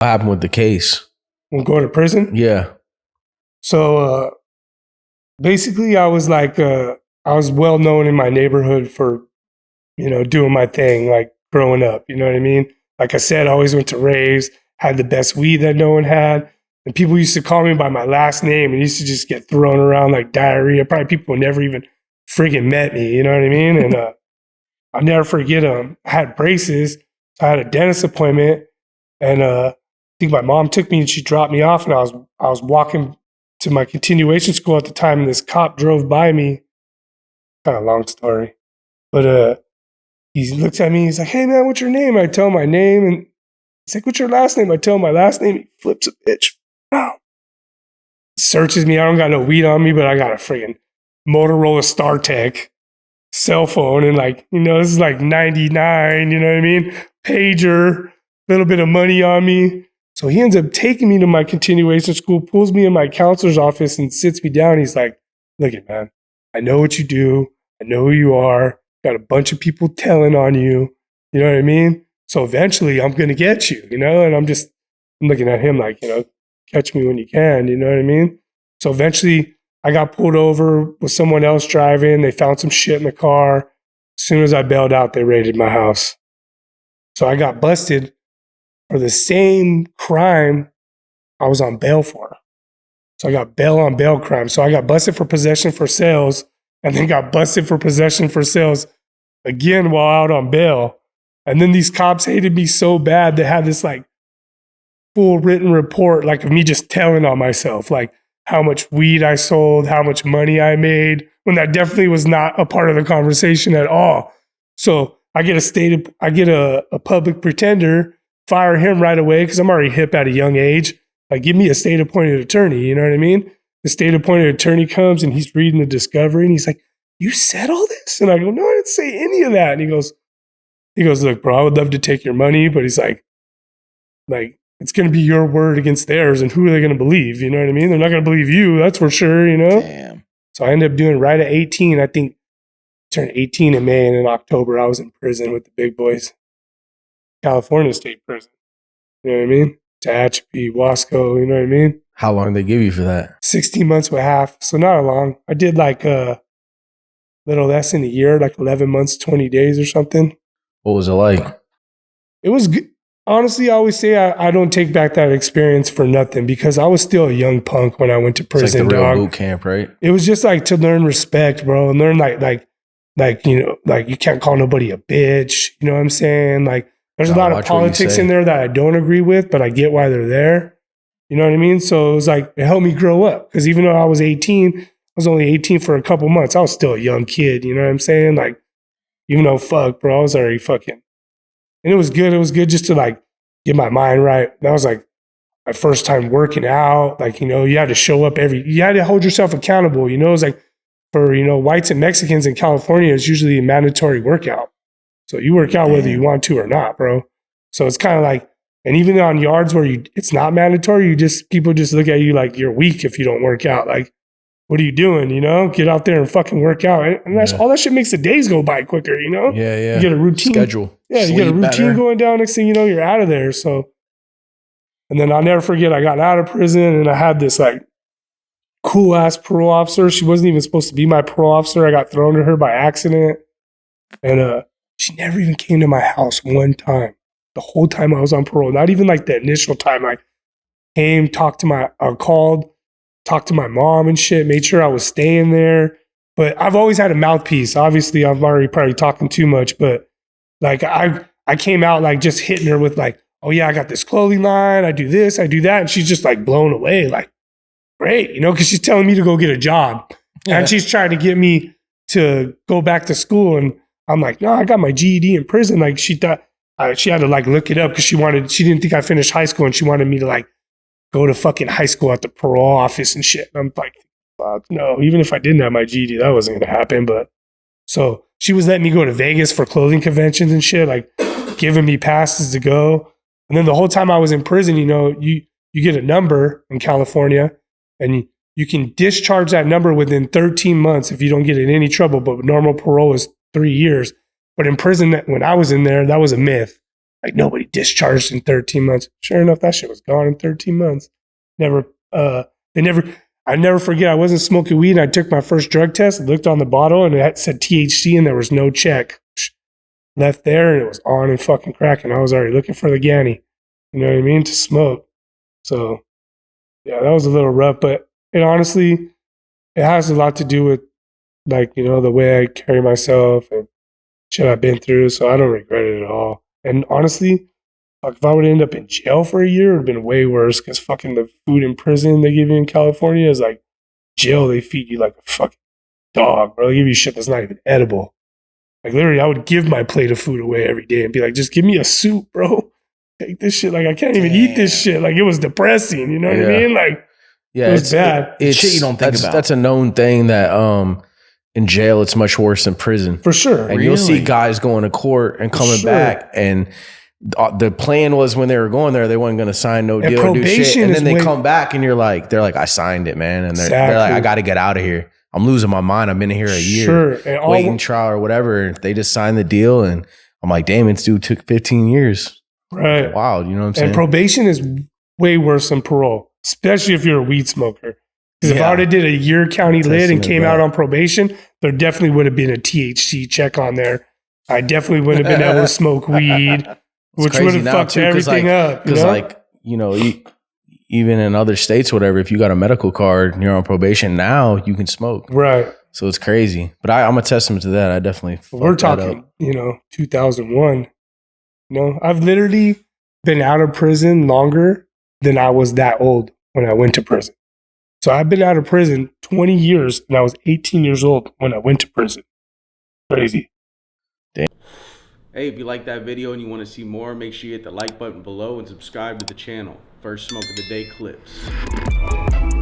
What happened with the case? When going to prison? Yeah. So basically, I was well known in my neighborhood for, doing my thing, like growing up. You know what I mean? Like I said, I always went to raves, had the best weed that no one had. And people used to call me by my last name and used to just get thrown around like diarrhea. Probably people who never even friggin' met me. You know what I mean? And I'll never forget them. I had braces. So I had a dentist appointment. And I think my mom took me and she dropped me off. And I was walking to my continuation school at the time. And this cop drove by me. Kind of long story. But he looks at me. He's like, "Hey, man, what's your name?" I tell him my name. And he's like, "What's your last name?" I tell him my last name. He flips a bitch. Wow. He searches me. I don't got no weed on me, but I got a friggin' Motorola StarTech cell phone. And this is like 99, you know what I mean? Pager, little bit of money on me. So he ends up taking me to my continuation school, pulls me in my counselor's office and sits me down. He's like, "Look it, man, I know what you do. I know who you are. Got a bunch of people telling on you. You know what I mean? So eventually I'm going to get you, And I'm looking at him like, catch me when you can, you know what I mean? So eventually I got pulled over with someone else driving. They found some shit in the car. As soon as I bailed out, they raided my house. So I got busted for the same crime I was on bail for. So I got bail on bail crime. So I got busted for possession for sales and then got busted for possession for sales again while out on bail. And then these cops hated me so bad, they had this full written report of me just telling on myself, how much weed I sold, how much money I made, when that definitely was not a part of the conversation at all. So I get a public pretender, fire him right away because I'm already hip at a young age. Give me a state appointed attorney, you know what I mean? The state appointed attorney comes and he's reading the discovery and he's like, "You said all this?" And I go, "No, I didn't say any of that." And he goes, "Look, bro, I would love to take your money, but he's like, it's going to be your word against theirs, and who are they going to believe? You know what I mean? They're not going to believe you, that's for sure, Damn. So I ended up doing right at 18. I think I turned 18 in May, and in October I was in prison with the big boys. California State Prison. You know what I mean? Tehachapi, Wasco, you know what I mean? How long did they give you for that? 16 months with half, so not long. I did a little less than a year, 11 months, 20 days or something. What was it like? It was good. Honestly, I always say I don't take back that experience for nothing because I was still a young punk when I went to prison. It's like the real boot camp, right? It was just to learn respect, bro, and learn you can't call nobody a bitch. You know what I'm saying? There's a lot of politics in there that I don't agree with, but I get why they're there. You know what I mean? So it was it helped me grow up because even though I was 18, I was only 18 for a couple months. I was still a young kid. You know what I'm saying? Even though bro, I was already fucking. And it was good. It was good just to get my mind right. That was my first time working out. You had to show up you had to hold yourself accountable. It was for, whites and Mexicans in California, it's usually a mandatory workout. So you work out whether you want to or not, bro. So it's kind of and even on yards where it's not mandatory, people just look at you like you're weak if you don't work out. What are you doing? Get out there and fucking work out. And that's all that shit makes the days go by quicker, Yeah, yeah. You get a routine. Schedule. Yeah, you get a routine going down. Next thing you know, you're out of there. So, and then I'll never forget, I got out of prison and I had this cool ass parole officer. She wasn't even supposed to be my parole officer. I got thrown to her by accident. And she never even came to my house one time. The whole time I was on parole. Not even the initial time I came, talked to my mom and shit, made sure I was staying there. But I've always had a mouthpiece. Obviously, I'm already probably talking too much, but I came out just hitting her with "Oh yeah, I got this clothing line. I do this, I do that." And she's just blown away. Great, because she's telling me to go get a job. Yeah. And she's trying to get me to go back to school. And I'm like, "No, I got my GED in prison." She thought she had to look it up because she didn't think I finished high school and she wanted me to go to fucking high school at the parole office and shit. And I'm like, fuck no, even if I didn't have my GED, that wasn't going to happen. But so she was letting me go to Vegas for clothing conventions and shit, giving me passes to go. And then the whole time I was in prison, you get a number in California and you can discharge that number within 13 months if you don't get in any trouble. But normal parole is 3 years. But in prison, when I was in there, that was a myth. Like nobody discharged in 13 months. Sure enough, that shit was gone in 13 months. I never forget. I wasn't smoking weed. And I took my first drug test. I looked on the bottle and it said THC and there was no check. Left there and it was on and fucking cracking. I was already looking for the Ganny, you know what I mean, to smoke. So yeah, that was a little rough, but it honestly, it has a lot to do with like, you know, the way I carry myself and shit I've been through. So I don't regret it at all. And honestly, like if I would end up in jail for a year, it would have been way worse because fucking the food in prison they give you in California is like jail. They feed you like a fucking dog, bro. They give you shit that's not even edible. Like literally, I would give my plate of food away every day and be like, just give me a soup, bro. Take this shit. Like I can't even eat this shit. Like it was depressing. You know what I mean? Like it was bad. It's shit you don't think about. That's a known thing that in jail it's much worse than prison. For sure. And you'll see guys going to court and coming back, and the plan was when they were going there, they weren't going to sign no deal or do shit. And then they come back and they're like, I signed it, man. And they're like, I got to get out of here. I'm losing my mind. I've been here a year, waiting trial or whatever. They just signed the deal, and I'm like, damn, this dude took 15 years. Right. Wild, you know what I'm saying? And probation is way worse than parole, especially if you're a weed smoker. Because if I would have did a year county lid and came out on probation, there definitely would have been a THC check on there. I definitely would have been able to smoke weed, which would have fucked everything up. Because like, you know, even in other states, whatever, if you got a medical card and you're on probation now, you can smoke. Right. So it's crazy. But I'm a testament to that. I definitely we're talking, you know, 2001. You know, I've literally been out of prison longer than I was that old when I went to prison. So I've been out of prison 20 years and I was 18 years old when I went to prison. Crazy. Damn. Hey, if you like that video and you want to see more, make sure you hit the like button below and subscribe to the channel. First Smoke of the Day clips.